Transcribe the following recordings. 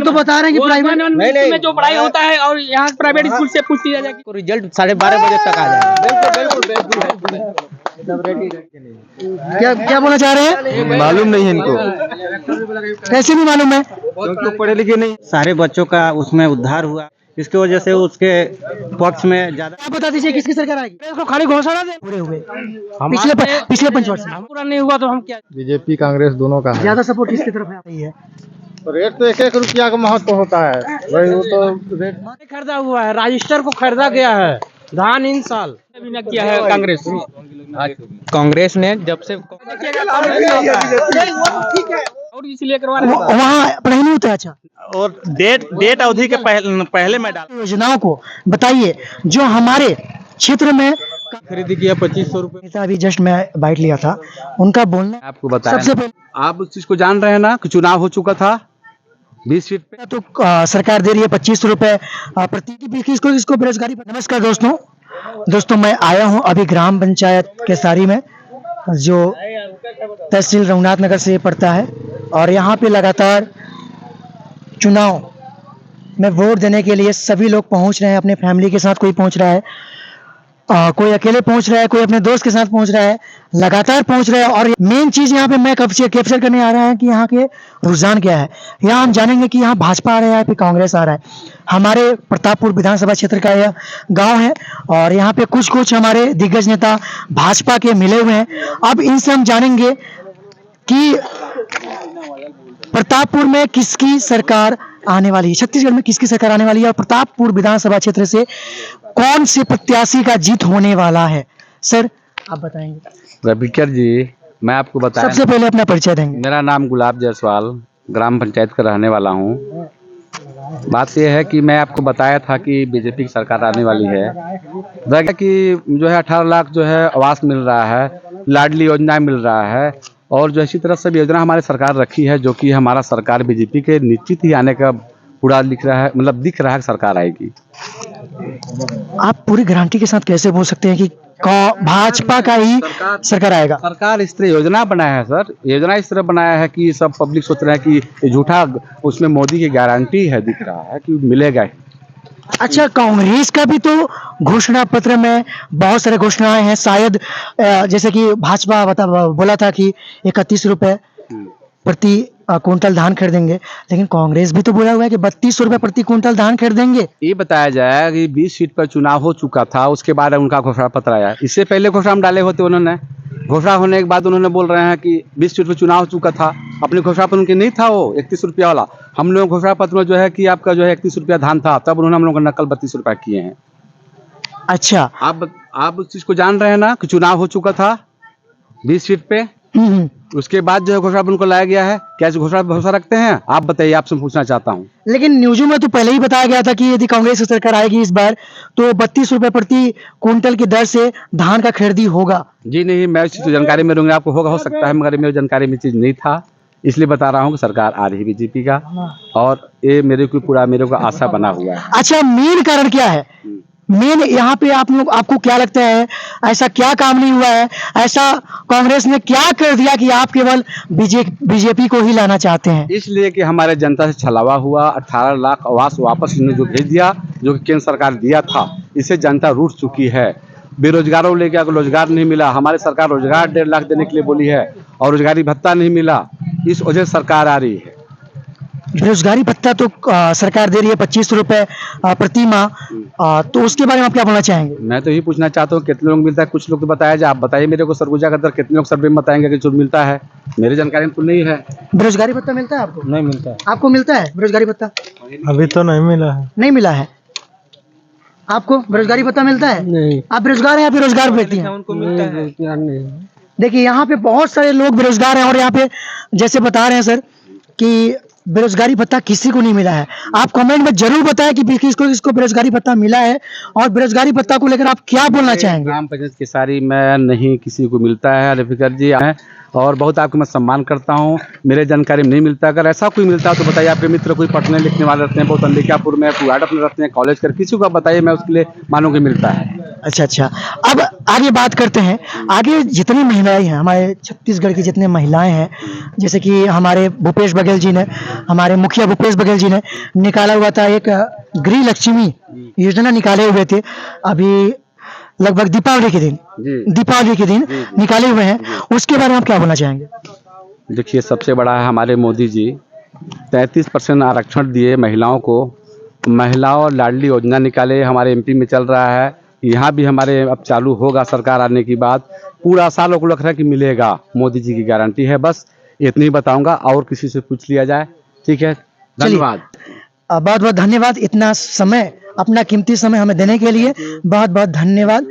तो बता रहे हैं कि प्राइवेट में जो पढ़ाई होता है और यहाँ प्राइवेट स्कूल से पूछ लिया जाए रिजल्ट 12:30 बजे तक आ जाएगा। क्या क्या बोलना चाह रहे हैं? मालूम नहीं है इनको, कैसे नहीं मालूम है? क्योंकि पढ़े लिखे नहीं। सारे बच्चों का उसमें उद्धार हुआ, इसकी वजह से उसके पक्ष में ज्यादा। आप बता दीजिए किसकी सरकार आएगी? इसको खाली घोषणा दे पूरे हुए पिछले 5 वर्ष में पूरा नहीं हुआ तो हम क्या बीजेपी कांग्रेस दोनों का है। ज्यादा सपोर्ट किसकी तरफ है? रेट तो 1-1 रुपया का महत्व होता है, वही वो तो रेट खरीदा हुआ है, रजिस्टर को खरीदा गया है धान इन साल अभी न किया है कांग्रेस। कांग्रेस ने जब से और इसलिए करवा वहाँ पढ़ाई नहीं होता है। अच्छा, और डेट अवधि के पहले में डाल योजनाओं को बताइए जो हमारे क्षेत्र में खरीदी किया 2500 रुपए। अभी जस्ट मैं बाइट लिया था, उनका बोलना आपको बताया सबसे पहले आप उस चीज को जान रहे हैं ना कि चुनाव हो चुका था 20 सीट पे, तो सरकार दे रही है 2500 रुपए प्रति इसको बेरोजगारी। नमस्कार दोस्तों मैं आया हूं अभी ग्राम पंचायत केसारी में, जो तहसील रघुनाथ नगर से पड़ता है, और यहाँ पे लगातार चुनाव में वोट देने के लिए सभी लोग पहुंच रहे हैं अपने फैमिली के साथ। कोई पहुंच रहा है, कोई अकेले पहुंच रहा है, कोई अपने दोस्त के साथ पहुंच रहा है, लगातार पहुंच रहा है। और मेन चीज यहाँ पे मैं कैप्चर करने आ रहा है कि यहाँ के रुझान क्या है। यहाँ हम जानेंगे कि यहाँ भाजपा आ रहा है फिर कांग्रेस आ रहा है। हमारे प्रतापपुर विधानसभा क्षेत्र का यह गांव है और यहाँ पे कुछ हमारे दिग्गज नेता भाजपा के मिले हुए हैं। अब इनसे हम जानेंगे कि प्रतापपुर में किसकी सरकार आने वाली है, छत्तीसगढ़ में किसकी सरकार आने वाली है, और प्रतापपुर विधानसभा क्षेत्र से कौन से प्रत्याशी का जीत होने वाला है। सर आप बताएंगे। रविकर जी, मैं आपको बताया, सबसे पहले अपना परिचय देंगे। मेरा नाम गुलाब जायसवाल, ग्राम पंचायत का रहने वाला हूँ। बात यह है कि मैं आपको बताया था कि बीजेपी की सरकार आने वाली है, कि जो है 18 लाख जो है आवास मिल रहा है, लाडली योजना मिल रहा है, और जो इसी तरह से योजना हमारी सरकार रखी है, जो कि हमारा सरकार बीजेपी के निश्चित ही आने का पूरा दिख रहा है, मतलब दिख रहा है कि सरकार आएगी। आप पूरी गारंटी के साथ कैसे बोल सकते हैं कि भाजपा का ही सरकार आएगा? सरकार इस तरह योजना बनाया है सर, योजना इस तरह बनाया है कि सब पब्लिक सोच रहे हैं कि झूठा, उसमें मोदी की गारंटी है, दिख रहा है कि मिलेगा। अच्छा, कांग्रेस का भी तो घोषणा पत्र में बहुत सारे घोषणाएं हैं, शायद जैसे कि भाजपा बोला था कि 31 रुपए प्रति कुंटल धान खरीदेंगे, लेकिन कांग्रेस भी तो बोला हुआ है कि 3200 रुपए प्रति कुंटल धान खरीदेंगे। ये बताया जाए कि 20 सीट पर चुनाव हो चुका था, उसके बाद उनका घोषणा पत्र आया। इससे पहले घोषणा डाले होते उन्होंने, घोषणा होने के बाद उन्होंने बोल रहे हैं कि 20 सीट पर चुनाव हो चुका था। अपने घोषणा पत्र उनके नहीं था वो 31 रुपया वाला। हम लोग घोषणा पत्र में जो है कि आपका जो है 31 रुपया धान था, तब उन्होंने हम लोग का नकल 32 रुपया किए हैं। अच्छा, आप उस चीज को जान रहे हैं ना कि चुनाव हो चुका था 20 सीट पे, उसके बाद जो है घोषणा उनको लाया गया है। क्या इस घोषणा भरोसा रखते हैं? आप बताइए, आपसे पूछना चाहता हूँ। लेकिन न्यूज़ों में तो पहले ही बताया गया था कि यदि कांग्रेस की सरकार आएगी इस बार तो 32 रुपए प्रति कुंटल की दर से धान का खरीदी होगा। जी नहीं, मैं इस जानकारी में रहूंगा, आपको होगा हो सकता है, मगर मेरी जानकारी में चीज नहीं था, इसलिए बता रहा हूँ कि सरकार आ रही है बीजेपी का, और ये मेरे को आशा बना हुआ है। अच्छा, मेन कारण क्या है? मेन यहाँ पे आपको क्या लगता है, ऐसा क्या काम नहीं हुआ है, ऐसा कांग्रेस ने क्या कर दिया कि आप केवल बीजेपी को ही लाना चाहते हैं? इसलिए कि हमारे जनता से छलावा हुआ। 18 लाख आवास वापस इन्होंने जो भेज दिया, जो कि केंद्र सरकार दिया था, इससे जनता रूठ चुकी है। बेरोजगारों को लेकर रोजगार नहीं मिला, हमारी सरकार रोजगार 1.5 लाख देने के लिए बोली है, और रोजगारी भत्ता नहीं मिला, इस वजह से सरकार आ रही है। बेरोजगारी भत्ता तो सरकार दे रही है 25 रुपए प्रति माह, तो उसके बारे में आप क्या बोलना चाहेंगे? मैं तो यही पूछना चाहता हूँ कितने लोग मिलता है, कुछ लोग तो बताया जाए। आप बताइए मेरे को, सरगुजा का दर कितने लोग सर्वे में बताएंगे कि जो मिलता है? मेरी जानकारी में तो नहीं है। बेरोजगारी भत्ता मिलता है आपको? नहीं मिलता है। आपको मिलता है बेरोजगारी भत्ता? अभी तो नहीं मिला है। नहीं मिला है आपको बेरोजगारी भत्ता मिलता है? नहीं। आप बेरोजगार हैं या बेरोजगार व्यक्ति हैं? उनको मिलता है। देखिए, यहाँ पे बहुत सारे लोग बेरोजगार हैं, और यहाँ पे जैसे बता रहे हैं सर कि बेरोजगारी भत्ता किसी को नहीं मिला है। आप कमेंट में जरूर बताएं कि किसको बेरोजगारी भत्ता मिला है, और बेरोजगारी भत्ता को लेकर आप क्या बोलना चाहेंगे? ग्राम पंचायत केसारी में नहीं किसी को मिलता है, रफीकर जी, और बहुत आपको मैं सम्मान करता हूँ। मेरे जानकारी में नहीं मिलता। अगर ऐसा कोई मिलता है तो बताइए। आपके मित्र कोई पढ़ने लिखने वाले रहते हैं, बहुत अंबिकापुर में, पुराडप में रहते हैं, कॉलेज कर, किसी को बताइए, मैं उसके लिए मानूँ कि मिलता है। अच्छा, अब आगे बात करते हैं। आगे जितनी महिलाएं हैं, हमारे छत्तीसगढ़ की जितनी महिलाएं हैं, जैसे कि हमारे भूपेश बघेल जी ने, हमारे मुखिया भूपेश बघेल जी ने निकाला हुआ था एक गृह लक्ष्मी योजना निकाले हुए थे अभी लगभग दीपावली के दिन निकाले हुए हैं। उसके बारे में आप क्या बोलना चाहेंगे? देखिए, सबसे बड़ा है हमारे मोदी जी 33% आरक्षण दिए महिलाओं को। महिला और लाडली योजना निकाले, हमारे एमपी में चल रहा है, यहाँ भी हमारे अब चालू होगा सरकार आने के बाद। पूरा साल लोग लग रहा है कि मिलेगा, मोदी जी की गारंटी है। बस इतनी बताऊंगा, और किसी से पूछ लिया जाए। ठीक है, धन्यवाद। बहुत बहुत धन्यवाद, इतना समय, अपना कीमती समय हमें देने के लिए बहुत बहुत धन्यवाद।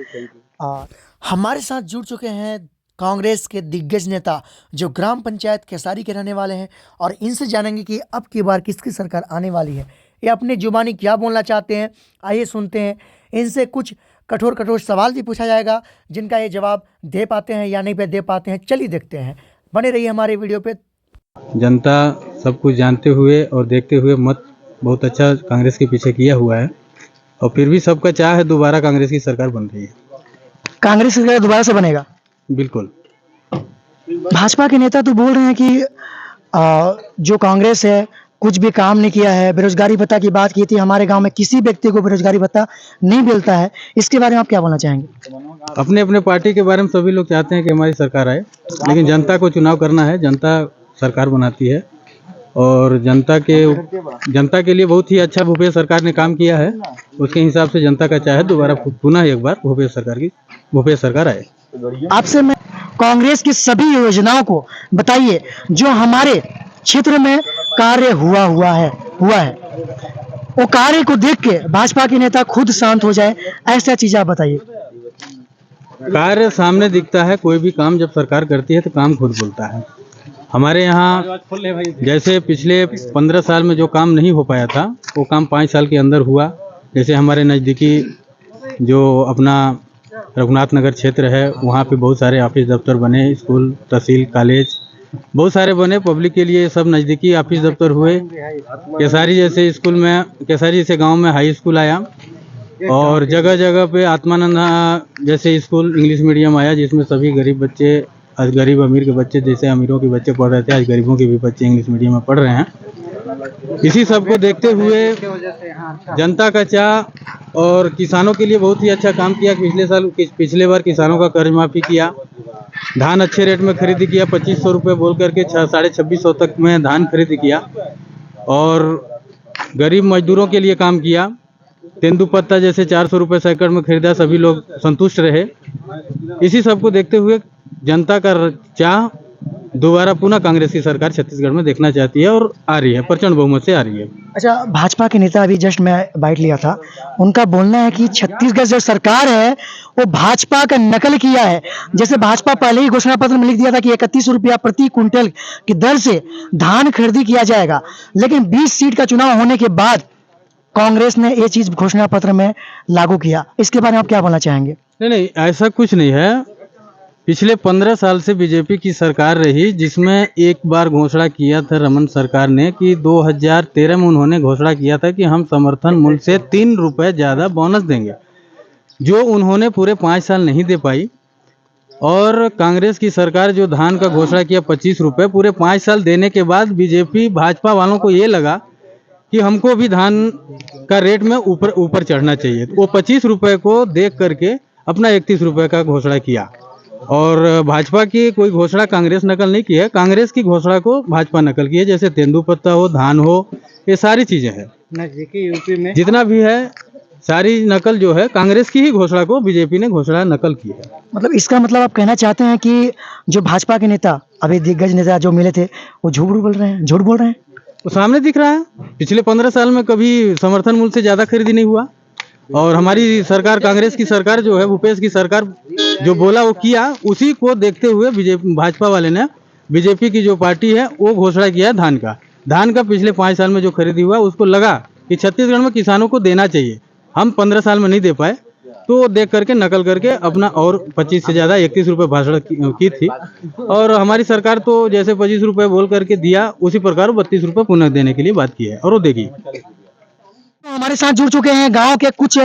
हमारे साथ जुड़ चुके हैं कांग्रेस के दिग्गज नेता जो ग्राम पंचायत केसारी के रहने वाले हैं, और इनसे जानेंगे कि अब की बार किसकी सरकार आने वाली है, ये अपनी जुबानी क्या बोलना चाहते हैं। आइए सुनते हैं। इनसे कुछ कठोर कठोर सवाल भी पूछा जाएगा, जिनका ये जवाब दे पाते हैं या नहीं दे पाते हैं। चलिए देखते हैं, बने रहिए हमारे वीडियो पे। जनता सब कुछ जानते हुए और देखते हुए मत बहुत अच्छा कांग्रेस के पीछे किया हुआ है, और फिर भी सबका चाह है दोबारा कांग्रेस की सरकार बन रही है। कांग्रेस सरकार दोबारा से बनेगा? बिल्कुल। भाजपा के नेता तो बोल रहे हैं कि जो कांग्रेस है कुछ भी काम नहीं किया है। बेरोजगारी भत्ता की बात की थी, हमारे गांव में किसी व्यक्ति को बेरोजगारी भत्ता नहीं मिलता है। इसके बारे में आप क्या बोलना चाहेंगे? अपने अपने पार्टी के बारे में सभी लोग चाहते हैं कि हमारी सरकार आए, लेकिन जनता को चुनाव करना है, जनता सरकार बनाती है। और जनता के लिए बहुत ही अच्छा भूपेश सरकार ने काम किया है, उसके हिसाब से जनता का चाहे दोबारा पुनः एक बार भूपेश सरकार आए। आपसे मैं कांग्रेस की सभी योजनाओं को बताइए जो हमारे क्षेत्र में कार्य हुआ है। वो कार्य को देख के भाजपा के नेता खुद शांत हो जाए, ऐसा चीज आप बताइए। कार्य सामने दिखता है, कोई भी काम जब सरकार करती है तो काम खुद बोलता है। हमारे यहाँ जैसे पिछले 15 साल में जो काम नहीं हो पाया था, वो काम 5 साल के अंदर हुआ। जैसे हमारे नज़दीकी जो अपना रघुनाथ नगर क्षेत्र है, वहाँ पे बहुत सारे ऑफिस दफ्तर बने, स्कूल, तहसील, कॉलेज बहुत सारे बने पब्लिक के लिए। सब नज़दीकी ऑफिस दफ्तर हुए। केसारी जैसे गांव में हाई स्कूल आया, और जगह जगह पे आत्मानंद जैसे स्कूल इंग्लिश मीडियम आया, जिसमें सभी गरीब बच्चे, आज गरीब अमीर के बच्चे, जैसे अमीरों के बच्चे पढ़ रहे थे, आज गरीबों के भी बच्चे इंग्लिश मीडियम में पढ़ रहे हैं। इसी सब को देखते हुए जनता का चाह, और किसानों के लिए बहुत ही अच्छा काम किया। पिछले बार किसानों का कर्ज माफ़ी किया, धान अच्छे रेट में खरीदी किया, 2500 रुपये बोल करके 2650 तक में धान खरीद किया, और गरीब मजदूरों के लिए काम किया। तेंदुपत्ता जैसे 400 रुपये सैकड़ में खरीदा, सभी लोग संतुष्ट रहे। इसी सब को देखते हुए जनता का चाह दोबारा पुनः कांग्रेस की सरकार छत्तीसगढ़ में देखना चाहती है, और आ रही है, प्रचंड बहुमत से आ रही है। अच्छा, भाजपा के नेता अभी जस्ट मैं बाइट लिया था, उनका बोलना है कि छत्तीसगढ़ जो सरकार है वो भाजपा का नकल किया है। जैसे भाजपा पहले ही घोषणा पत्र में लिख दिया था कि 31 रुपया प्रति क्विंटल की दर से धान खरीदी किया जाएगा, लेकिन 20 सीट का चुनाव होने के बाद कांग्रेस ने ये चीज घोषणा पत्र में लागू किया। इसके बारे में आप क्या बोलना चाहेंगे? नहीं, ऐसा कुछ नहीं है। पिछले 15 साल से बीजेपी की सरकार रही, जिसमें एक बार घोषणा किया था रमन सरकार ने कि 2013 में उन्होंने घोषणा किया था कि हम समर्थन मूल्य से 3 रुपये ज़्यादा बोनस देंगे, जो उन्होंने पूरे 5 साल नहीं दे पाई। और कांग्रेस की सरकार जो धान का घोषणा किया 25 रुपये, पूरे 5 साल देने के बाद बीजेपी भाजपा वालों को ये लगा कि हमको भी धान का रेट में ऊपर चढ़ना चाहिए। वो 25 रुपये को देख करके अपना 31 रुपये का घोषणा किया। और भाजपा की कोई घोषणा कांग्रेस नकल नहीं की है, कांग्रेस की घोषणा को भाजपा नकल की है। जैसे तेंदुपत्ता हो, धान हो, ये सारी चीज़ें हैं नजदीकी यूपी में जितना भी है, सारी नकल जो है कांग्रेस की ही घोषणा को बीजेपी ने घोषणा नकल की है। मतलब इसका मतलब आप कहना चाहते हैं कि जो भाजपा के नेता, अभी दिग्गज नेता जो मिले थे, वो झूठ बोल रहे हैं? वो सामने दिख रहा है। पिछले 15 साल में कभी समर्थन मूल्य से ज़्यादा खरीदी नहीं हुआ, और हमारी सरकार, कांग्रेस की सरकार जो है, भूपेश की सरकार जो बोला वो किया। उसी को देखते हुए भाजपा वाले ने, बीजेपी की जो पार्टी है, वो घोषणा किया है धान का पिछले 5 साल में जो खरीदी हुआ, उसको लगा कि छत्तीसगढ़ में किसानों को देना चाहिए, हम 15 साल में नहीं दे पाए, तो वो देख करके नकल करके अपना और 25 से ज़्यादा 31 रुपये भाषण की थी। और हमारी सरकार तो जैसे 25 रुपये बोल करके दिया, उसी प्रकार 32 रुपये पुनः देने के लिए बात की है, और वो देगी। हमारे साथ जुड़ चुके हैं गांव के कुछ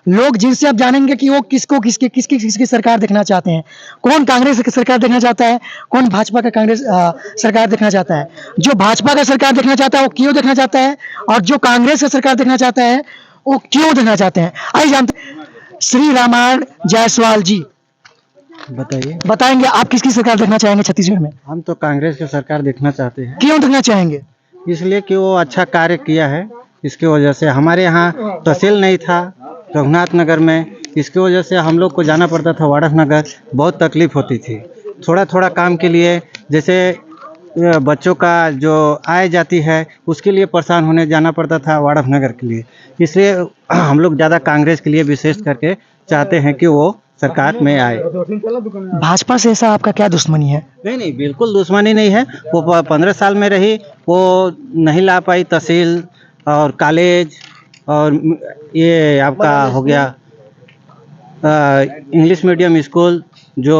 लोग, जिनसे अब जानेंगे कि वो किसकी सरकार देखना चाहते हैं। कौन कांग्रेस की सरकार देखना चाहता है, कौन भाजपा का सरकार देखना चाहता है। जो भाजपा का सरकार देखना चाहता है वो क्यों देखना चाहता है, और जो कांग्रेस का सरकार देखना चाहता है वो क्यों देखना चाहते हैं, आइए जानते हैं। श्री रामायण जायसवाल जी बताइए। बताएंगे आप किसकी सरकार देखना चाहेंगे छत्तीसगढ़ में। हम तो कांग्रेस की सरकार देखना चाहते हैं, क्यों देखना चाहेंगे। इसलिए कि वो अच्छा कार्य किया है। इसकी वजह से हमारे यहाँ तहसील नहीं था रघुनाथ नगर में, इसकी वजह से हम लोग को जाना पड़ता था वाड़फ नगर, बहुत तकलीफ होती थी। थोड़ा थोड़ा काम के लिए, जैसे बच्चों का जो आय जाती है उसके लिए परेशान होने जाना पड़ता था वाड़फ नगर के लिए। इसलिए हम लोग ज़्यादा कांग्रेस के लिए विशेष करके चाहते हैं कि वो सरकार में आए। भाजपा से ऐसा आपका क्या दुश्मनी है। नहीं, बिल्कुल दुश्मनी नहीं है। वो 15 साल में रही, वो नहीं ला पाई तहसील और कॉलेज, और ये आपका हो गया इंग्लिश मीडियम स्कूल जो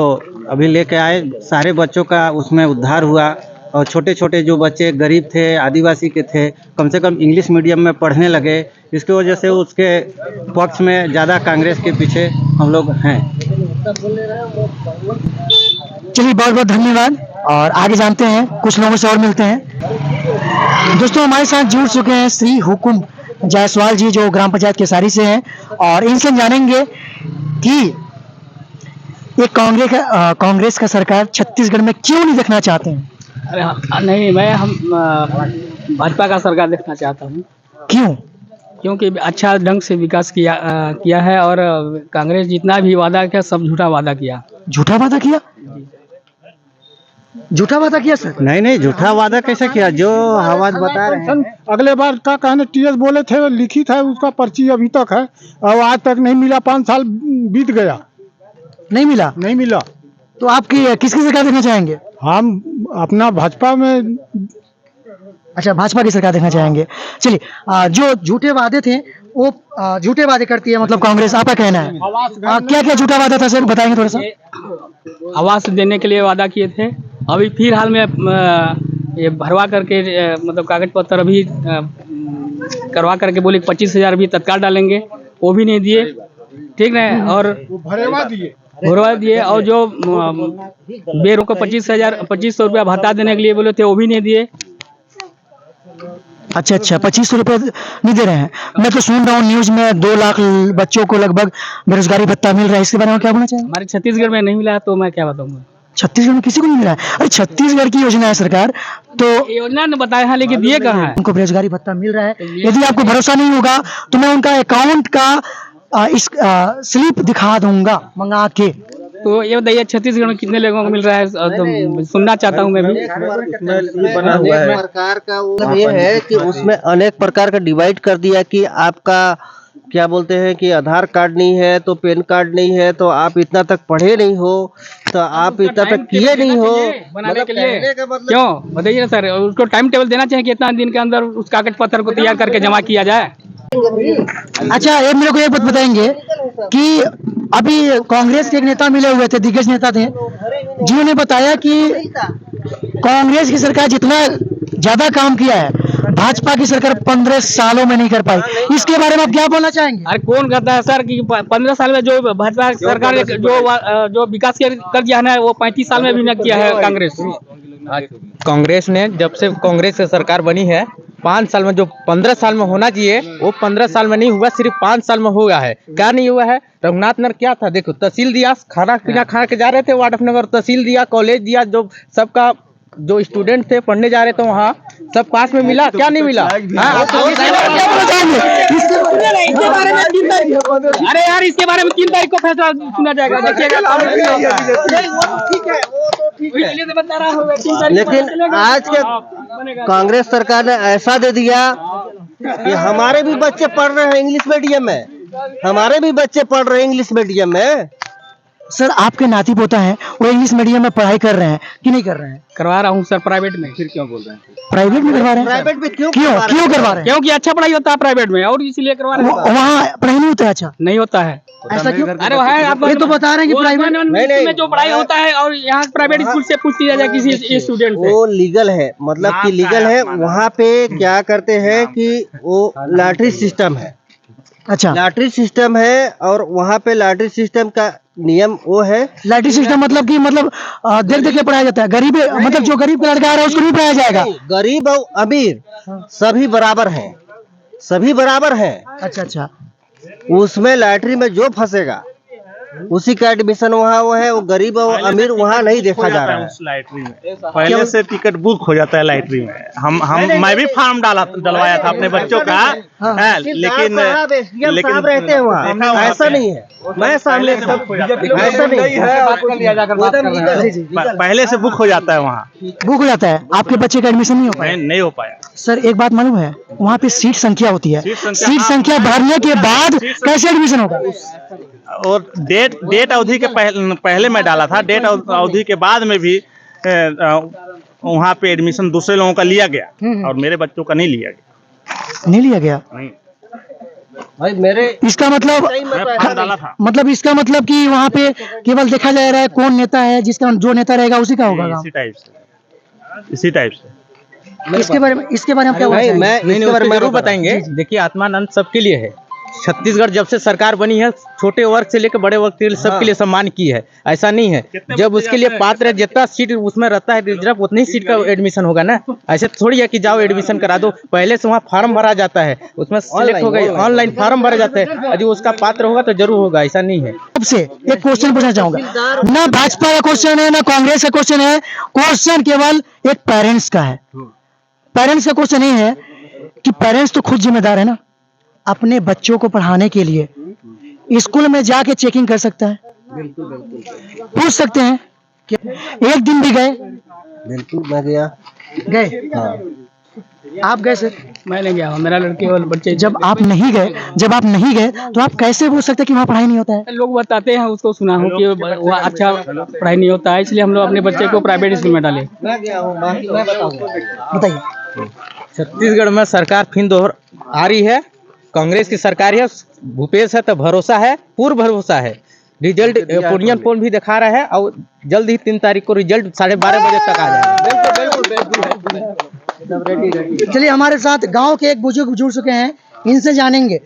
अभी लेके आए, सारे बच्चों का उसमें उद्धार हुआ। और छोटे छोटे जो बच्चे गरीब थे, आदिवासी के थे, कम से कम इंग्लिश मीडियम में पढ़ने लगे। इसकी वजह से उसके पक्ष में ज़्यादा कांग्रेस के पीछे हम लोग हैं। चलिए बहुत बहुत धन्यवाद, और आगे जानते हैं, कुछ लोगों से और मिलते हैं। दोस्तों हमारे साथ जुड़ चुके हैं श्री हुकुम जायसवाल जी, जो ग्राम पंचायत केसारी से हैं, और इनसे जानेंगे कि ये कांग्रेस का सरकार छत्तीसगढ़ में क्यों नहीं देखना चाहते हैं। अरे नहीं, हम भाजपा का सरकार देखना चाहता हूँ। क्यों। क्योंकि अच्छा ढंग से विकास किया है, और कांग्रेस जितना भी वादा किया सब झूठा वादा किया। झूठा वादा किया। झूठा वादा किया सर। नहीं, झूठा वादा कैसे किया, जो आवाज बता रहे हैं। अगले बार का कहने टीएस बोले थे, लिखित है, उसका पर्ची अभी तक है और आज तक नहीं मिला। 5 साल बीत गया, नहीं मिला। तो आप किसकी सरकार देखना चाहेंगे। हम अपना भाजपा में। अच्छा, भाजपा की सरकार देखना चाहेंगे। चलिए, जो झूठे वादे थे वो झूठे वादे करती है मतलब कांग्रेस, आपका कहना है। क्या क्या झूठा वादा था सर, बताएंगे थोड़ा सा। आवास देने के लिए वादा किए थे, अभी फिर हाल में ये भरवा करके मतलब कागज पत्र अभी करवा करके बोले 25,000 भी तत्काल डालेंगे, वो भी नहीं दिए। ठीक है, और भरवा दिए, और जो बेरों को 2500 रुपया भत्ता देने के लिए बोले थे वो भी नहीं दिए। अच्छा, 2500 रुपये नहीं दे रहे हैं। मैं तो सुन रहा हूँ न्यूज में 2 लाख बच्चों को लगभग बेरोजगारी भत्ता मिल रहा है, इसके बारे में क्या बोलना चाहिए। हमारे छत्तीसगढ़ में नहीं मिला तो मैं क्या बताऊंगा। छत्तीसगढ़ में किसी को नहीं मिला है। अरे छत्तीसगढ़ की योजना है सरकार, तो योजना ने बताया है लेकिन दिए कहाँ है। उनको बेरोजगारी भत्ता मिल रहा है। यदि आपको भरोसा नहीं होगा तो मैं उनका अकाउंट का स्लिप दिखा दूंगा मंगा के। तो ये बताइए छत्तीसगढ़ में कितने लोगों को मिल रहा है, तो सुनना चाहता हूँ मैं भी। बना हुआ है सरकार का, वो ये है कि उसमें अनेक प्रकार का डिवाइड कर दिया कि आपका क्या बोलते हैं कि आधार कार्ड नहीं है तो पैन कार्ड नहीं है तो आप इतना तक पढ़े नहीं हो, तो आप इतना तक किए नहीं हो बनाने के लिए। क्यों बताइए ना सर, उसको टाइम टेबल देना चाहिए कि इतना दिन के अंदर उस कागज पत्र को तैयार करके जमा किया जाए। अच्छा, ये मेरे को एक बात बताएंगे कि अभी कांग्रेस के एक नेता मिले हुए थे, दिग्गज नेता थे, जिन्होंने बताया कि कांग्रेस की सरकार जितना ज्यादा काम किया है भाजपा की सरकार 15 सालों में नहीं कर पाई। इसके बारे में आप क्या बोलना चाहेंगे। अरे कौन कहता है सर कि 15 साल में जो भाजपा सरकार ने जो विकास कर दिया है ना, वो 35 साल में भी न किया है कांग्रेस। कांग्रेस ने जब से कांग्रेस की सरकार बनी है 5 साल में जो 15 साल में होना चाहिए वो 15 साल में नहीं हुआ, सिर्फ 5 साल में हुआ है। क्या नहीं हुआ है। रघुनाथ नगर क्या था, देखो तहसील दिया, खाना पीना खा के जा रहे थे वाड़फ नगर, तहसील दिया, कॉलेज दिया, जो सबका जो स्टूडेंट थे पढ़ने जा रहे थे वहाँ सब पास में मिला, क्या नहीं मिला। अरे यार इसके बारे में 3 तारीख को फैसला सुना जाएगा, देखिएगा। लेकिन आज के कांग्रेस सरकार ने ऐसा दे दिया कि हमारे भी बच्चे पढ़ रहे हैं इंग्लिश मीडियम में, हमारे भी बच्चे पढ़ रहे हैं इंग्लिश मीडियम में। सर आपके नाती पोता हैं, वो इंग्लिश मीडियम में पढ़ाई कर रहे हैं कि नहीं कर रहे हैं। करवा रहा हूँ सर प्राइवेट में। फिर क्यों बोल रहे हैं प्राइवेट में करवा रहे हैं। प्राइवेट में क्यों करवा रहे हैं। क्योंकि अच्छा पढ़ाई होता है प्राइवेट में, और इसीलिए करवा रहे हैं। वहाँ पढ़ाई नहीं होता है। अच्छा नहीं होता है, ऐसा क्यों। अरे है आप ये तो बता रहे हैं कि प्राइवेट में जो पढ़ाई होता है, और यहाँ प्राइवेट स्कूल से पूछ लिया जाए किसी स्टूडेंट से। वो लीगल है, मतलब कि लीगल है। वहाँ पे क्या करते हैं कि वो लॉटरी सिस्टम है, अच्छा, लॉटरी सिस्टम है और वहाँ पे लॉटरी सिस्टम का नियम वो है। लैटरी सिस्टम मतलब कि मतलब देख देख के पढ़ाया जाता है, गरीब मतलब जो गरीब का लड़का आ रहा है उसको भी पढ़ाया जाएगा। गरीब और अमीर सभी बराबर हैं, सभी बराबर हैं। अच्छा अच्छा, उसमें लॉटरी में जो फंसेगा उसी का एडमिशन वहाँ वो है, वो गरीब और अमीर वहाँ नहीं देखा जा रहा है। उस लॉटरी में पहले से टिकट बुक हो जाता है लॉटरी में। मैं भी फॉर्म डलवाया था अपने बच्चों का, लेकिन साहब रहते हैं वहाँ, ऐसा नहीं है। मैं सामने ऐसा नहीं है, पहले से बुक हो जाता है वहाँ। बुक हो जाता है, आपके बच्चे का एडमिशन नहीं हो पाया? नहीं हो पाया सर एक बात मालूम है, वहाँ पे सीट संख्या होती है, सीट संख्या भरने के बाद कैसे एडमिशन होगा? और डेट अवधि के पहले मैं डाला था, डेट अवधि के बाद में भी वहाँ पे एडमिशन दूसरे लोगों का लिया गया और मेरे बच्चों का नहीं लिया गया। नहीं लिया गया? नहीं, भाई मेरे इसका मतलब मैं फॉर्म डाला था। मतलब इसका मतलब कि वहाँ पे केवल देखा जा रहा है कौन नेता है, जिसका जो नेता रहेगा उसी का होगा काम। इसी टाइप से इसके बारे में आप क्या बोलते हैं? नहीं, उसको जरूर बताएंगे। देखिए, आत्मानंद सबके लिए है। छत्तीसगढ़ जब से सरकार बनी है, छोटे वर्ग से लेकर बड़े वर्ग के लिए सबके लिए सम्मान की है। ऐसा नहीं है, जब उसके लिए पात्र है, जितना सीट उसमें रहता है रिजर्व, उतनी सीट का एडमिशन होगा ना। ऐसे थोड़ी है कि जाओ एडमिशन करा दो, पहले से वहाँ फॉर्म भरा जाता है, उसमें सिलेक्ट हो गई, ऑनलाइन फॉर्म भरा जाता है, यदि उसका पात्र होगा तो जरूर होगा, ऐसा नहीं है। सबसे एक क्वेश्चन पूछना चाहूंगा, ना भाजपा का क्वेश्चन है ना कांग्रेस का क्वेश्चन है, क्वेश्चन केवल एक पेरेंट्स का है। पेरेंट्स का क्वेश्चन ये है कि पेरेंट्स तो खुद जिम्मेदार है ना, अपने बच्चों को पढ़ाने के लिए स्कूल में जाके चेकिंग कर सकता है, पूछ सकते हैं कि एक दिन भी गए? बिल्कुल मैं गया। गए? आप गए सर? मैं नहीं गया, मेरा लड़के और बच्चे। जब आप नहीं गए तो आप कैसे पूछ सकते हैं कि वहाँ पढ़ाई नहीं होता है? लोग बताते हैं, उसको सुना हूँ कि वह अच्छा पढ़ाई नहीं होता है, इसलिए हम लोग अपने बच्चे को प्राइवेट स्कूल में डाले। मैं गया हूँ, बाकी मैं बताऊंगा। बताइए। छत्तीसगढ़ में सरकार फिर दोहर आ रही है, कांग्रेस की सरकार है, भूपेश है तो भरोसा है, पूर्ण भरोसा है। रिजल्ट पूर्णियन पोल भी दिखा रहा है और जल्द ही 3 तारीख को रिजल्ट 12:30 बजे तक आ जाएगा। चलिए, हमारे साथ गांव के एक बुजुर्ग जुड़ चुके हैं, इनसे जानेंगे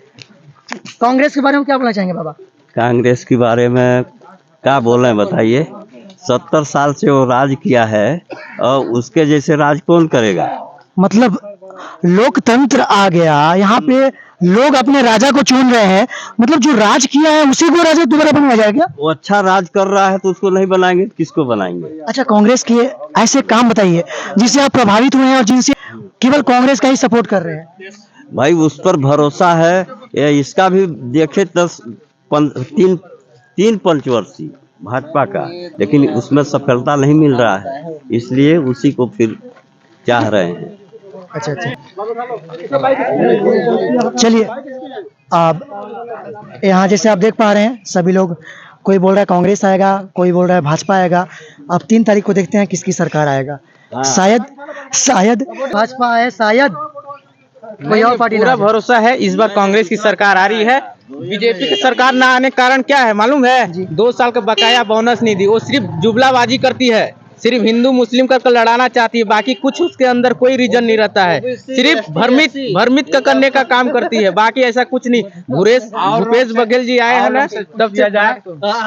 कांग्रेस के बारे में क्या बोलना चाहेंगे बाबा? कांग्रेस के बारे में क्या बोले बताइए। 70 साल से वो राज किया है और उसके जैसे राज कौन करेगा। मतलब लोकतंत्र आ गया, यहाँ पे लोग अपने राजा को चुन रहे हैं, मतलब जो राज किया है उसी को राजा दोबारा बनवाया जाएगा? वो अच्छा राज कर रहा है तो उसको नहीं बनाएंगे, किसको बनाएंगे। अच्छा, कांग्रेस के ऐसे काम बताइए जिससे आप प्रभावित हुए हैं और जिनसे केवल कांग्रेस का ही सपोर्ट कर रहे हैं। भाई उस पर भरोसा है। ये इसका भी देखे 3 पंचवर्षीय भाजपा का, लेकिन उसमें सफलता नहीं मिल रहा है, इसलिए उसी को फिर चाह रहे हैं। अच्छा अच्छा, चलिए अब यहाँ जैसे आप देख पा रहे हैं सभी लोग, कोई बोल रहा है कांग्रेस आएगा, कोई बोल रहा है भाजपा आएगा। अब 3 तारीख को देखते हैं किसकी सरकार आएगा। शायद भाजपा आए, शायद कोई और पार्टी। पूरा भरोसा है इस बार कांग्रेस की सरकार आ रही है। बीजेपी की सरकार ना आने का कारण क्या है मालूम है? 2 साल का बकाया बोनस नहीं दी, वो सिर्फ जुमलाबाजी करती है, सिर्फ हिंदू मुस्लिम का लड़ाना चाहती है, बाकी कुछ उसके अंदर कोई रीजन नहीं रहता है, सिर्फ भ्रमित का करने का काम करती है, बाकी ऐसा कुछ नहीं। भूपेश बघेल जी आए हैं ना, तब दिया जाए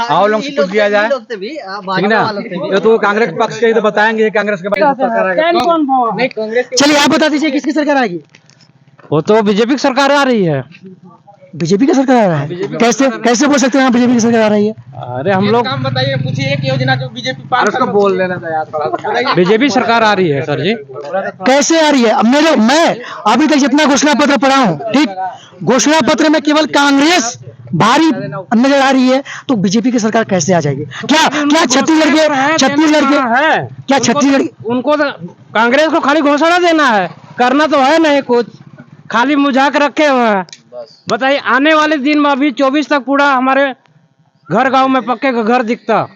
और लोग कुछ दिया जाए, ठीक ना? ये तो कांग्रेस पक्ष के तो बताएंगे कांग्रेस के बारे में। चलिए आप बता दीजिए किसकी सरकार आएगी? वो तो बीजेपी की सरकार आ रही है। बीजेपी का सरकार आ रहा है? कैसे बोल सकते हैं बीजेपी की सरकार आ रही है? अरे हम लोग काम बताइए, पूछिए एक योजना जो बीजेपी उसको बोल देना था यार। बीजेपी सरकार आ रही है सर जी। कैसे आ रही है? अब मैं अभी तक जितना घोषणा पत्र पढ़ा हूँ, ठीक, घोषणा पत्र में केवल कांग्रेस भारी नजर आ रही है, तो बीजेपी की सरकार कैसे आ जाएगी? क्या छत्तीसगढ़ उनको तो कांग्रेस को खाली घोषणा देना है, करना तो है नहीं कुछ, खाली मुझा के रखे हुए हैं। बताइए आने वाले दिन में अभी 24 तक पूरा हमारे घर गांव में पक्के का घर दिखता।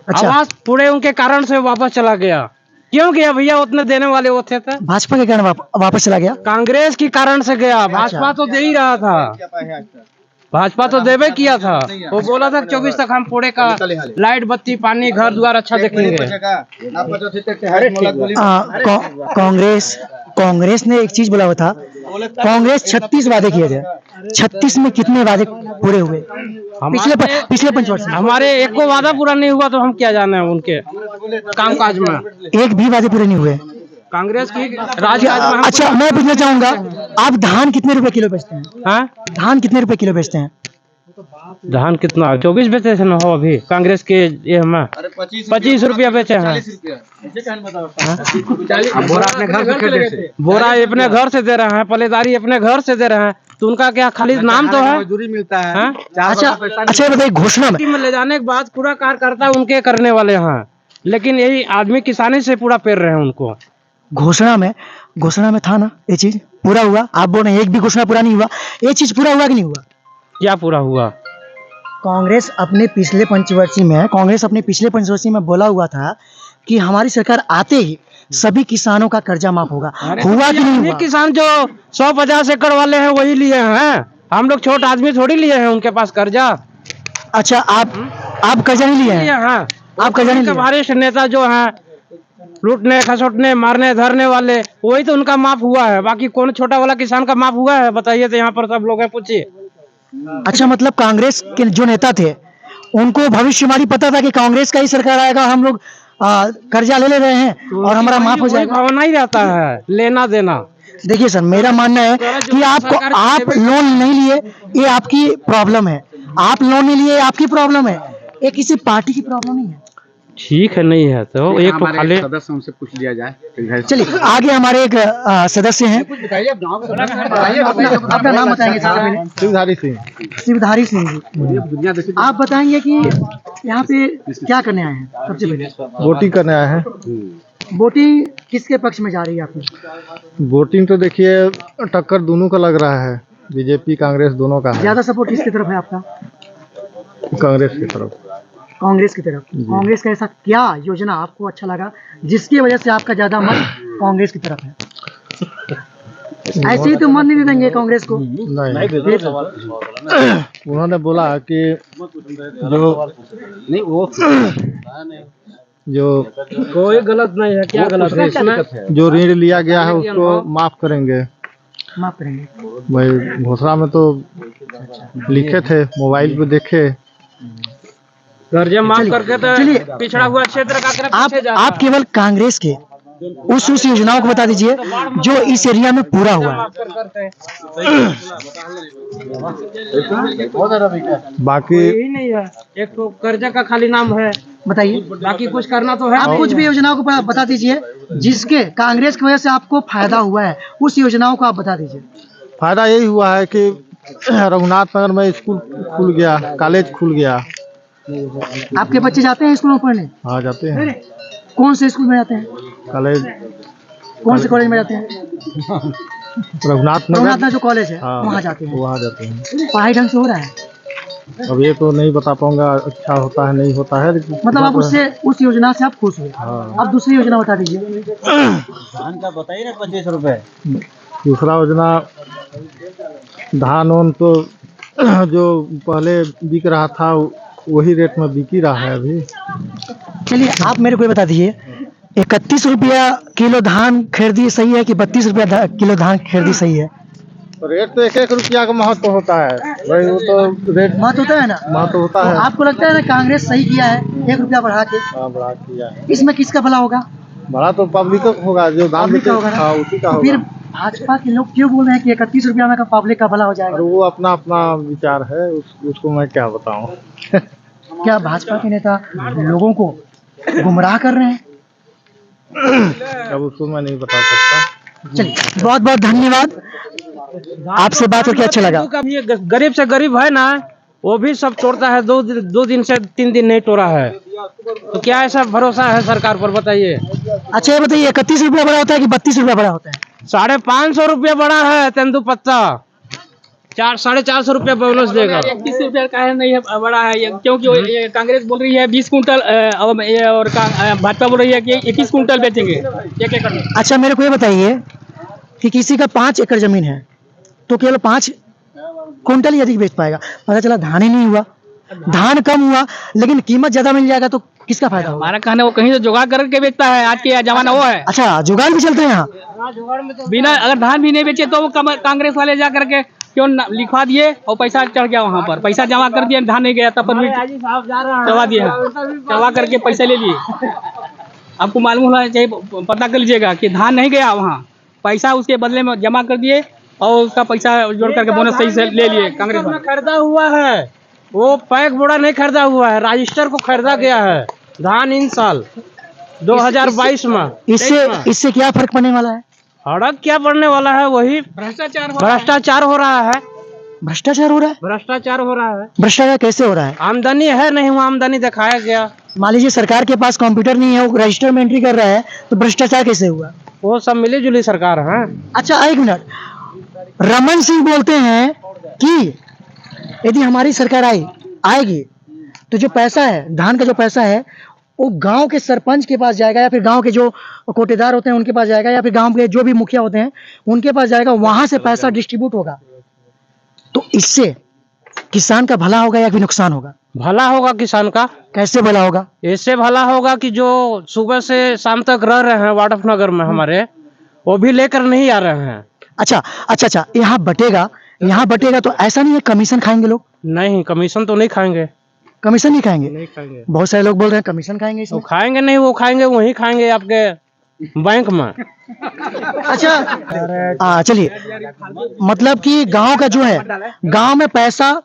अच्छा, आवाज पूरे उनके कारण से वापस चला गया। क्यों गया भैया? उतने देने वाले वो थे। भाजपा के कारण वापस चला गया? कांग्रेस के कारण से गया, भाजपा तो दे ही रहा था। भाजपा तो देवे किया था, वो बोला था 24 तक हम पूरे का लाइट बत्ती पानी घर द्वार अच्छा देखेंगे। कांग्रेस ने एक चीज बोला हुआ था, कांग्रेस 36 वादे किए थे, 36 में कितने वादे पूरे हुए पिछले 5 वर्ष में? हमारे एक को वादा पूरा नहीं हुआ तो हम क्या जाने उनके कामकाज में। एक भी वादे पूरे नहीं हुए कांग्रेस की राजकाज में। अच्छा, मैं पूछना चाहूंगा, आप धान कितने रुपए किलो बेचते हैं? हाँ, धान कितने रुपए किलो बेचते हैं? धान कितना 24 बेचे थे ना हो अभी कांग्रेस के ये हम 25 रुपया बेचे हैं। बोरा अपने घर से दे रहे हैं, पलेदारी अपने घर से दे रहे हैं, तो उनका क्या खाली नाम तो है, मजदूरी मिलता है। अच्छा बताइए, घोषणा में ले जाने के बाद पूरा कार्यकर्ता उनके करने वाले हैं, लेकिन यही आदमी किसानी से पूरा पेर रहे हैं उनको। घोषणा में था ना ये चीज पूरा हुआ? आप बोल रहे हैं एक भी घोषणा पूरा नहीं हुआ, ये चीज पूरा हुआ कि नहीं हुआ? क्या पूरा हुआ? कांग्रेस अपने पिछले पंचवर्षीय में बोला हुआ था कि हमारी सरकार आते ही सभी किसानों का कर्जा माफ होगा, हुआ कि नहीं हुआ? किसान जो 150 एकड़ वाले हैं वही लिए हैं, हम लोग छोटे आदमी थोड़ी लिए हैं उनके पास कर्जा। अच्छा, आप कर्जा नहीं लिए हैं? हाँ, आप कर्जा नहीं लिए? वरिष्ठ नेता जो हैं लूटने खसोटने मारने धरने वाले, वही तो उनका माफ हुआ है, बाकी कौन छोटा वाला किसान का माफ हुआ है बताइए? तो यहाँ पर सब लोग हैं, पूछिए। अच्छा, मतलब कांग्रेस के जो नेता थे उनको भविष्यवाणी पता था कि कांग्रेस का ही सरकार आएगा, हम लोग कर्जा ले रहे हैं और हमारा माफ हो जाएगा। भावना ही रहता है लेना देना। देखिए सर, मेरा मानना है कि आप लोन नहीं लिए ये आपकी प्रॉब्लम है, आप लोन नहीं लिए आपकी प्रॉब्लम है, ये किसी पार्टी की प्रॉब्लम नहीं है। ठीक है, नहीं है तो एक तो खाली सदस्य उनसे पूछ लिया जाए। चलिए आगे हमारे एक सदस्य हैं, अपना नाम बताएंगे? शिवधारी सिंह जी, आप बताएंगे कि यहाँ पे क्या करने आए हैं? सबसे पहले वोटिंग करने आए हैं। वोटिंग किसके पक्ष में जा रही है आपकी? वोटिंग तो देखिए टक्कर दोनों का लग रहा है, बीजेपी कांग्रेस दोनों का है। ज्यादा सपोर्ट किसकी तरफ है आपका? कांग्रेस की तरफ। कांग्रेस की तरफ। कांग्रेस का ऐसा क्या योजना आपको अच्छा लगा जिसकी वजह से आपका ज्यादा मन कांग्रेस की तरफ है? ऐसे ही तो मन नहीं देंगे कांग्रेस को। नहीं, उन्होंने बोला कि जो कोई गलत नहीं है। क्या गलत है इसमें? जो ऋण लिया गया है उसको माफ करेंगे। भाई घोषणा में तो लिखे थे, मोबाइल पे देखे। कर्जा माफ करके तो पिछड़ा हुआ क्षेत्र का आप केवल कांग्रेस के उस योजनाओं को बता दीजिए जो इस एरिया में पूरा हुआ है। बाकी नहीं है, एक तो कर्जा का खाली नाम है, बताइए। बाकी कुछ करना तो है। आप कुछ भी योजनाओं को बता दीजिए जिसके कांग्रेस की वजह से आपको फायदा हुआ है, उस योजनाओं को आप बता दीजिए। फायदा यही हुआ है कि रघुनाथ नगर में स्कूल खुल गया, कॉलेज खुल गया। आपके बच्चे जाते हैं स्कूल में पढ़ने? हाँ, जाते हैं। कौन से स्कूल में जाते हैं? कॉलेज। कौन से कॉलेज में जाते हैं? रघुनाथ नगर जो कॉलेज है हाँ, वहाँ जाते हैं। वहाँ जाते हैं। पढ़ाई ढंग से हो रहा है? अब ये तो नहीं बता पाऊंगा, अच्छा होता है नहीं होता है। मतलब आप उस योजना से आप खुश हुए। हाँ। आप दूसरी योजना बता दीजिए। बताइए ना 25 रुपए। दूसरा योजना धान उन तो जो पहले बिक रहा था वही रेट में बिक ही रहा है अभी। चलिए आप मेरे को ये बता दीजिए, 31 रुपया किलो धान खरीदी सही है कि 32 रुपया किलो धान खरीदी सही है? रेट तो 1-1 रुपया का महत्व होता है भाई, वो तो रेट महत्व होता है ना, महत्व होता तो है। आपको लगता है ना कांग्रेस सही किया है 1 रुपया बढ़ा के? हाँ, बढ़ा किया है। इसमें किसका भला होगा? बड़ा तो पब्लिक होगा, जो दाम पब्लिक का होगा ना। उसी का फिर होगा। भाजपा के लोग क्यों बोल रहे हैं कि 31 रुपया में पब्लिक का भला हो जाएगा? और वो अपना अपना विचार है, उसको मैं क्या बताऊं। क्या भाजपा के नेता लोगों को गुमराह कर रहे हैं? अब उसको मैं नहीं बता सकता। चलिए बहुत बहुत धन्यवाद, आपसे बात करके अच्छा लगा। गरीब से गरीब है ना, वो भी सब तोड़ता है, 2 दिन से 3 दिन नहीं तोड़ा है, तो क्या ऐसा भरोसा है सरकार पर बताइए? अच्छा ये बताइए, 31 रुपया बड़ा होता है कि 32 रुपया बड़ा होता है? 550 रुपया बड़ा है तेंदुपत्ता, 450 रुपया बोनस देगा। 31 रुपया का है नहीं है बड़ा है, क्योंकि ये कांग्रेस बोल रही है 20 कुंटल और भाजपा बोल रही है कि 21 कुंटल बेचेंगे 1 एकड़ में। अच्छा मेरे को ये बताइए कि किसी का 5 एकड़ जमीन है तो केवल 5 कुंटल ही अधिक बेच पाएगा। पता चला धान ही नहीं हुआ, धान कम हुआ लेकिन कीमत ज्यादा मिल जाएगा तो किसका फायदा होगा? हमारा कहना है वो कहीं से जुगाड़ करके बेचता है, आज के जमाना वो है। अच्छा, जुगाड़ भी चलते हैं यहाँ। बिना अगर धान भी नहीं बेचे तो वो कांग्रेस वाले जा करके क्यों लिखवा दिए और पैसा चढ़ गया वहाँ पर, पैसा जमा कर दिया, धान नहीं गया तब पर भी चढ़वा दिया, चढ़वा करके पैसे ले लिए। आपको मालूम होना चाहिए, पता कर लीजिएगा कि धान नहीं गया वहाँ, पैसा उसके बदले में जमा कर दिए और उसका पैसा जोड़ करके बोनस सही से ले लिए कांग्रेस वाले। खरीदा हुआ है, वो पैक बोरा नहीं खरीदा हुआ है, रजिस्टर को खरीदा गया है धान इन साल 2022 में। इससे क्या फर्क पड़ने वाला है? फर्क क्या पड़ने वाला है? वही भ्रष्टाचार हो रहा है। भ्रष्टाचार हो रहा है? भ्रष्टाचार हो रहा है। भ्रष्टाचार कैसे हो रहा है? आमदनी है नहीं, वो आमदनी दिखाया गया। मान लीजिए सरकार के पास कंप्यूटर नहीं है, वो रजिस्टर में एंट्री कर रहा है, तो भ्रष्टाचार कैसे हुआ? वो सब मिली जुली सरकार है। अच्छा, एक मिनट, रमन सिंह बोलते हैं कि यदि हमारी सरकार आएगी तो जो पैसा है, धान का जो पैसा है, वो गांव के सरपंच के पास जाएगा या फिर गांव के जो कोटेदार होते हैं उनके पास जाएगा या फिर गांव के जो भी मुखिया होते हैं उनके पास जाएगा, वहां से पैसा डिस्ट्रीब्यूट होगा। तो इससे किसान का भला होगा या फिर नुकसान होगा? भला होगा किसान का। कैसे भला होगा? इससे भला होगा कि जो सुबह से शाम तक रह रहे हैं वाड़फनगर में हमारे, वो भी लेकर नहीं आ रहे हैं। अच्छा, यहाँ बटेगा तो ऐसा नहीं है कमीशन खाएंगे लोग? नहीं, कमीशन तो नहीं खाएंगे। कमीशन नहीं खाएंगे? नहीं खाएंगे। बहुत सारे लोग बोल रहे हैं कमीशन खाएंगे वो इसमें। खाएंगे नहीं, वो खाएंगे वही खाएंगे आपके बैंक में। अच्छा, चलिए, मतलब कि गांव का जो है, गांव में पैसा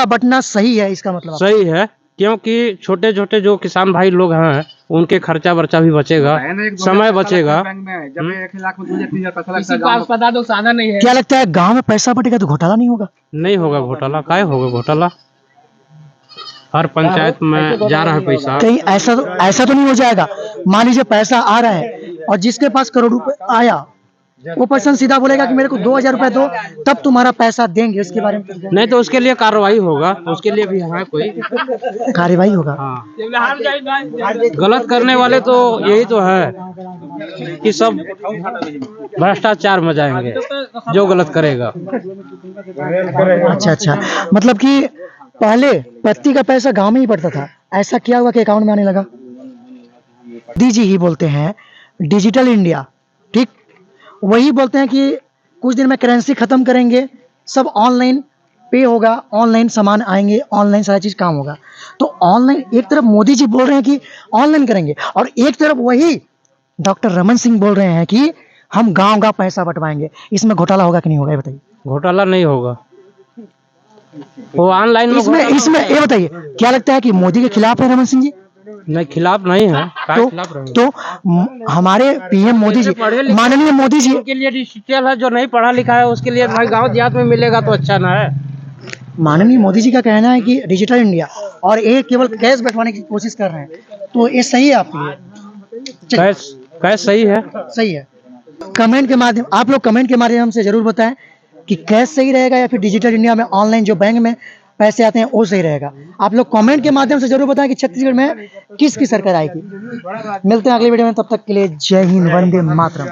बंटना सही है, इसका मतलब सही है, क्योंकि छोटे छोटे जो किसान भाई लोग हैं उनके खर्चा वर्चा भी बचेगा, समय बचेगा। किसी को आप बता दो, साधन नहीं है। क्या लगता है गांव में पैसा बटेगा तो घोटाला नहीं होगा? नहीं होगा घोटाला। काय होगा घोटाला? हर पंचायत में जा रहा है पैसा। कहीं ऐसा तो नहीं हो जाएगा? मान लीजिए पैसा आ रहा है और जिसके पास करोड़ रुपए आया वो पर्सन सीधा बोलेगा कि मेरे को 2000 रुपए दो तब तुम्हारा पैसा देंगे, इसके बारे में? नहीं तो उसके लिए कार्रवाई होगा, उसके लिए भी है कोई कार्रवाई होगा। हाँ। गलत करने वाले तो यही तो है कि सब भ्रष्टाचार में जाएंगे जो गलत करेगा। अच्छा, मतलब कि पहले पत्ती का पैसा गांव में ही पड़ता था, ऐसा क्या हुआ कि अकाउंट में आने लगा? मोदी जी ही बोलते हैं डिजिटल इंडिया, ठीक, वही बोलते हैं कि कुछ दिन में करेंसी खत्म करेंगे, सब ऑनलाइन पे होगा, ऑनलाइन सामान आएंगे, ऑनलाइन सारा चीज काम होगा। तो ऑनलाइन, एक तरफ मोदी जी बोल रहे हैं कि ऑनलाइन करेंगे और एक तरफ वही डॉक्टर रमन सिंह बोल रहे हैं कि हम गांव पैसा बंटवाएंगे। इसमें घोटाला होगा कि नहीं होगा, ये बताइए। घोटाला नहीं होगा, वो ऑनलाइन में इसमें ये बताइए, क्या लगता है कि मोदी के खिलाफ है रमन सिंह जी? नहीं, खिलाफ नहीं है। तो हमारे पीएम मोदी जी, माननीय मोदी जी के लिए डिजिटल है, जो नहीं पढ़ा लिखा है उसके लिए भाई गांव देहात में मिलेगा तो अच्छा ना है। माननीय मोदी जी का कहना है कि डिजिटल इंडिया और ये केवल कैश बैठवाने की कोशिश कर रहे हैं, तो ये सही है आपके लिए? कैश सही है। सही है। कमेंट के माध्यम, आप लोग कमेंट के माध्यम से जरूर बताएं कि कैश सही रहेगा या फिर डिजिटल इंडिया में ऑनलाइन जो बैंक में पैसे आते हैं वो सही रहेगा। आप लोग कमेंट के माध्यम से जरूर बताएं कि छत्तीसगढ़ में किसकी सरकार आएगी। मिलते हैं अगली वीडियो में, तब तक के लिए जय हिंद, वंदे मातरम।